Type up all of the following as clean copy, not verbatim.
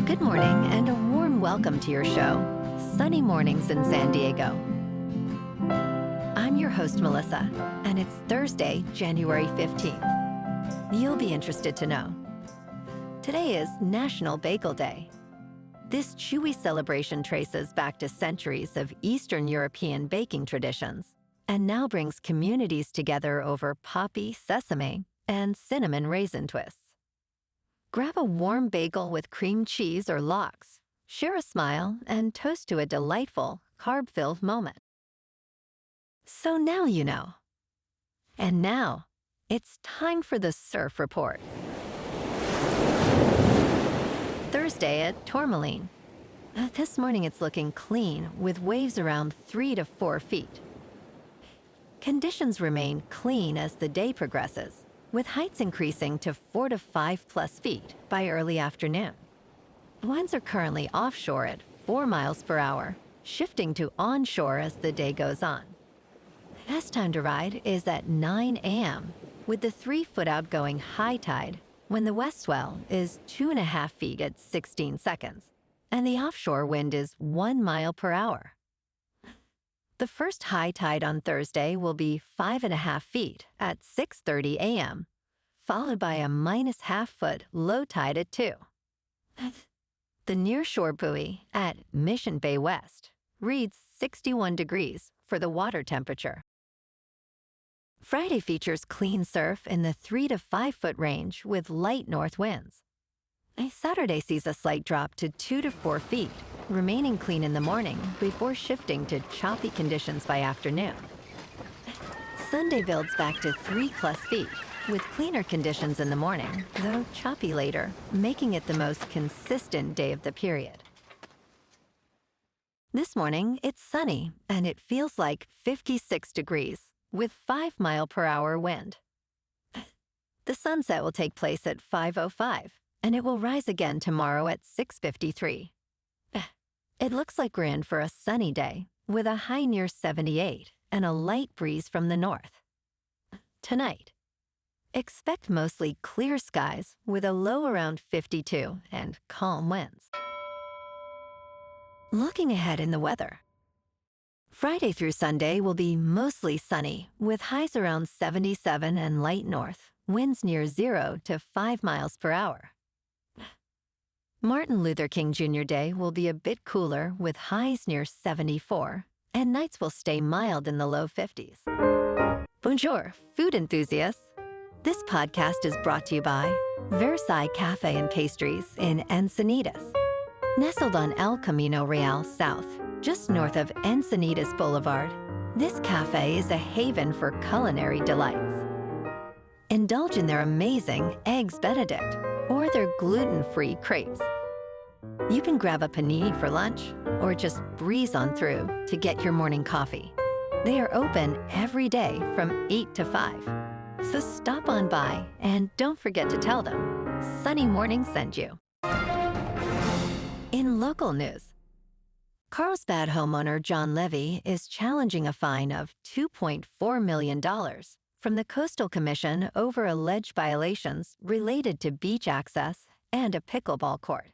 Good morning and a warm welcome to your show, Sunny Mornings in San Diego. I'm your host, Melissa, and it's Thursday, January 15th. You'll be interested to know. Today is National Bagel Day. This chewy celebration traces back to centuries of Eastern European baking traditions and now brings communities together over poppy, sesame, and cinnamon raisin twists. Grab a warm bagel with cream cheese or lox, share a smile, and toast to a delightful, carb-filled moment. So now you know. And now, it's time for the Surf Report. Thursday at Tourmaline. This morning it's looking clean, with waves around 3 to 4 feet. Conditions remain clean as the day progresses, with heights increasing to 4 to 5 plus feet by early afternoon. Winds are currently offshore at 4 miles per hour, shifting to onshore as the day goes on. Best time to ride is at 9 a.m., with the 3-foot outgoing high tide when the west swell is 2.5 feet at 16 seconds, and the offshore wind is 1 mile per hour. The first high tide on Thursday will be 5.5 feet at 6:30 a.m., followed by a -0.5 foot low tide at 2. The nearshore buoy at Mission Bay West reads 61 degrees for the water temperature. Friday features clean surf in the 3 to 5 foot range with light north winds. Saturday sees a slight drop to 2 to 4 feet, remaining clean in the morning before shifting to choppy conditions by afternoon. Sunday builds back to 3 plus feet, with cleaner conditions in the morning, though choppy later, making it the most consistent day of the period. This morning, it's sunny, and it feels like 56 degrees, with 5-mile-per-hour wind. The sunset will take place at 5:05, and it will rise again tomorrow at 6:53. It looks like we're in for a sunny day, with a high near 78 and a light breeze from the north. Tonight, expect mostly clear skies with a low around 52 and calm winds. Looking ahead in the weather. Friday through Sunday will be mostly sunny, with highs around 77 and light north, winds near 0 to 5 miles per hour. Martin Luther King Jr. Day will be a bit cooler, with highs near 74, and nights will stay mild in the low 50s. Bonjour, food enthusiasts. This podcast is brought to you by Versailles Cafe and Pastries in Encinitas. Nestled on El Camino Real South, just north of Encinitas Boulevard, this cafe is a haven for culinary delights. Indulge in their amazing Eggs Benedict or their gluten-free crepes. You can grab a panini for lunch or just breeze on through to get your morning coffee. They are open every day from 8 to 5. So stop on by and don't forget to tell them Sunny Morning sent you. In local news, Carlsbad homeowner John Levy is challenging a fine of $2.4 million from the Coastal Commission over alleged violations related to beach access and a pickleball court.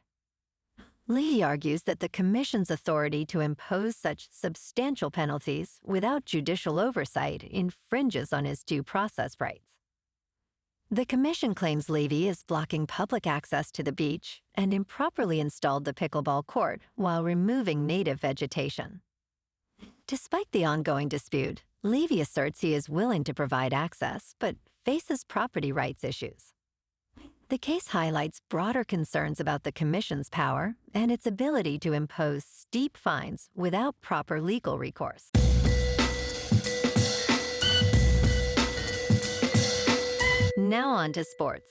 Levy argues that the Commission's authority to impose such substantial penalties without judicial oversight infringes on his due process rights. The Commission claims Levy is blocking public access to the beach and improperly installed the pickleball court while removing native vegetation. Despite the ongoing dispute, Levy asserts he is willing to provide access, but faces property rights issues. The case highlights broader concerns about the Commission's power and its ability to impose steep fines without proper legal recourse. Now on to sports.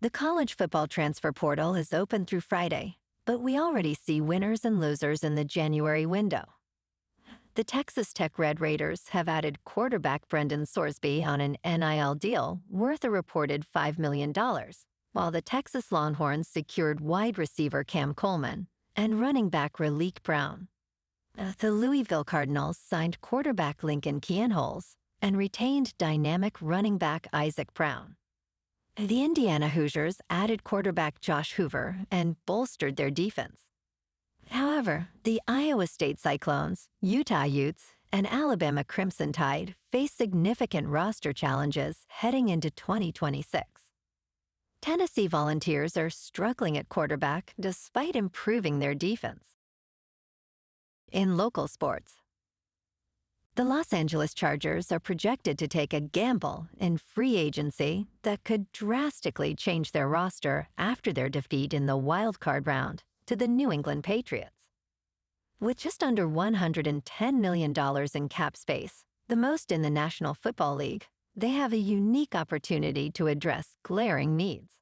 The college football transfer portal is open through Friday, but we already see winners and losers in the January window. The Texas Tech Red Raiders have added quarterback Brendan Sorsby on an NIL deal worth a reported $5 million, while the Texas Longhorns secured wide receiver Cam Coleman and running back Raleek Brown. The Louisville Cardinals signed quarterback Lincoln Kienholz and retained dynamic running back Isaac Brown. The Indiana Hoosiers added quarterback Josh Hoover and bolstered their defense. However, the Iowa State Cyclones, Utah Utes, and Alabama Crimson Tide face significant roster challenges heading into 2026. Tennessee Volunteers are struggling at quarterback despite improving their defense. In local sports, the Los Angeles Chargers are projected to take a gamble in free agency that could drastically change their roster after their defeat in the wild card round to the New England Patriots. With just under $110 million in cap space, the most in the National Football League, they have a unique opportunity to address glaring needs.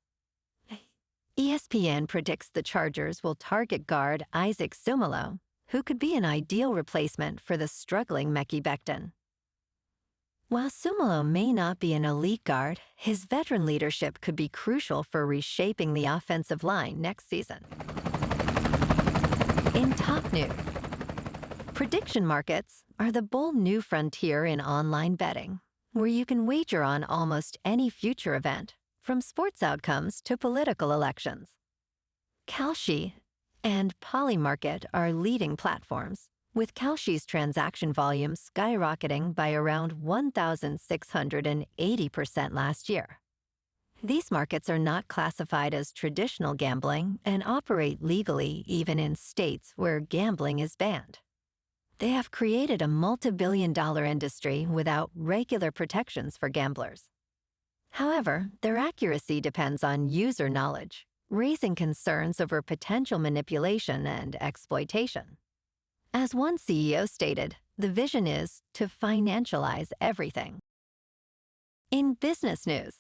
ESPN predicts the Chargers will target guard Isaac Sumalo, who could be an ideal replacement for the struggling Mekhi Becton. While Sumalo may not be an elite guard, his veteran leadership could be crucial for reshaping the offensive line next season. In top news, prediction markets are the bold new frontier in online betting, where you can wager on almost any future event, from sports outcomes to political elections. Kalshi and Polymarket are leading platforms, with Kalshi's transaction volume skyrocketing by around 1,680% last year. These markets are not classified as traditional gambling and operate legally even in states where gambling is banned. They have created a multi-billion-dollar industry without regular protections for gamblers. However, their accuracy depends on user knowledge, raising concerns over potential manipulation and exploitation. As one CEO stated, the vision is to financialize everything. In business news,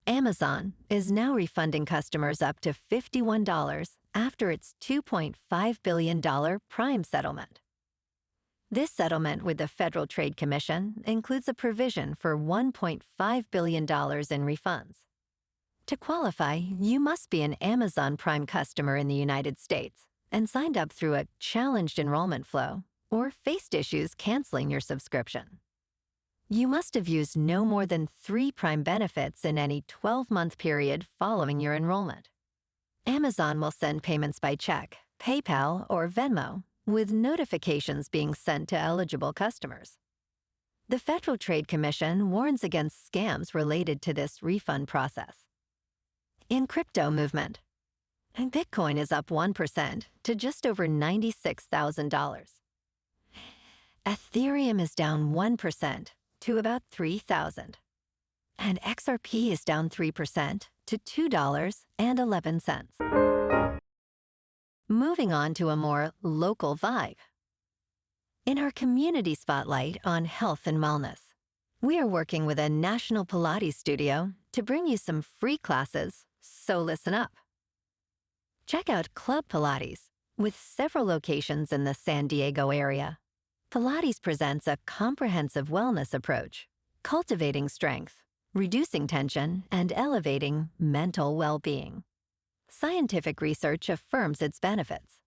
Amazon is now refunding customers up to $51 after its $2.5 billion Prime settlement. This settlement with the Federal Trade Commission includes a provision for $1.5 billion in refunds. To qualify, you must be an Amazon Prime customer in the United States and signed up through a challenged enrollment flow or faced issues canceling your subscription. You must have used no more than 3 Prime benefits in any 12-month period following your enrollment. Amazon will send payments by check, PayPal, or Venmo, with notifications being sent to eligible customers. The Federal Trade Commission warns against scams related to this refund process. In crypto movement, Bitcoin is up 1% to just over $96,000. Ethereum is down 1% to about $3,000. And XRP is down 3% to $2.11. Moving on to a more local vibe. In our community spotlight on health and wellness, we are working with a national Pilates studio to bring you some free classes, so listen up. Check out Club Pilates, with several locations in the San Diego area. Pilates presents a comprehensive wellness approach, cultivating strength, reducing tension, and elevating mental well-being. Scientific research affirms its benefits.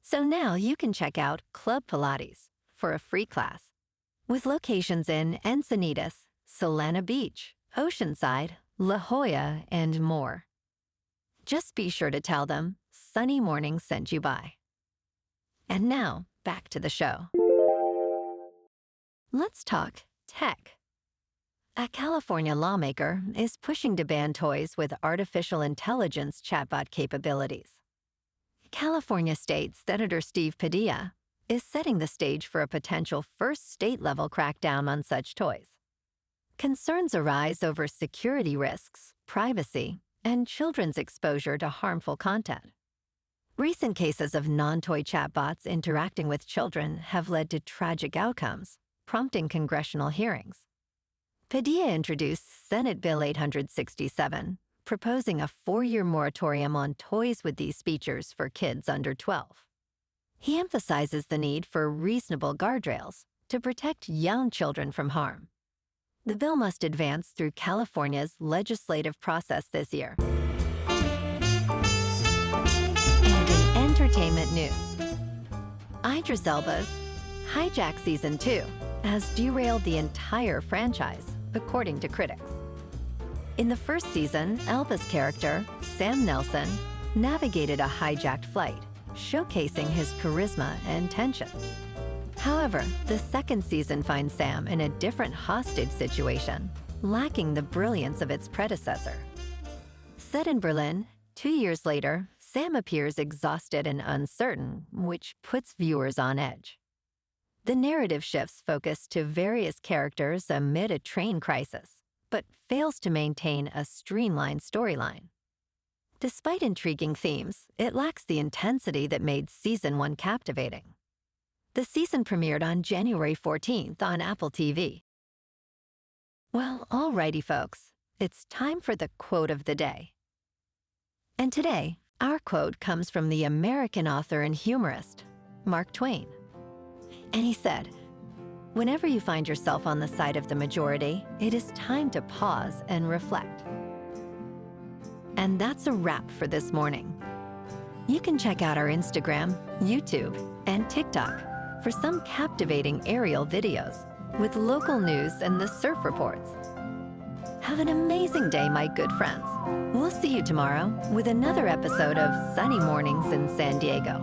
So now you can check out Club Pilates for a free class, with locations in Encinitas, Solana Beach, Oceanside, La Jolla, and more. Just be sure to tell them Sunny Morning sent you by. And now, back to the show. Let's talk tech. A California lawmaker is pushing to ban toys with artificial intelligence chatbot capabilities. California State Senator Steve Padilla is setting the stage for a potential first state-level crackdown on such toys. Concerns arise over security risks, privacy, and children's exposure to harmful content. Recent cases of non-toy chatbots interacting with children have led to tragic outcomes, prompting congressional hearings. Padilla introduced Senate Bill 867, proposing a 4-year moratorium on toys with these features for kids under 12. He emphasizes the need for reasonable guardrails to protect young children from harm. The bill must advance through California's legislative process this year. And in entertainment news, Idris Elba's Hijack Season 2 has derailed the entire franchise, according to critics. In the first season, Elba's character, Sam Nelson, navigated a hijacked flight, showcasing his charisma and tension. However, the second season finds Sam in a different hostage situation, lacking the brilliance of its predecessor. Set in Berlin, 2 years later, Sam appears exhausted and uncertain, which puts viewers on edge. The narrative shifts focus to various characters amid a train crisis, but fails to maintain a streamlined storyline. Despite intriguing themes, it lacks the intensity that made Season 1 captivating. The season premiered on January 14th on Apple TV. Well, alrighty folks, it's time for the quote of the day. And today, our quote comes from the American author and humorist, Mark Twain. And he said, "Whenever you find yourself on the side of the majority, it is time to pause and reflect." And that's a wrap for this morning. You can check out our Instagram, YouTube, and TikTok for some captivating aerial videos with local news and the surf reports. Have an amazing day, my good friends. We'll see you tomorrow with another episode of Sunny Mornings in San Diego.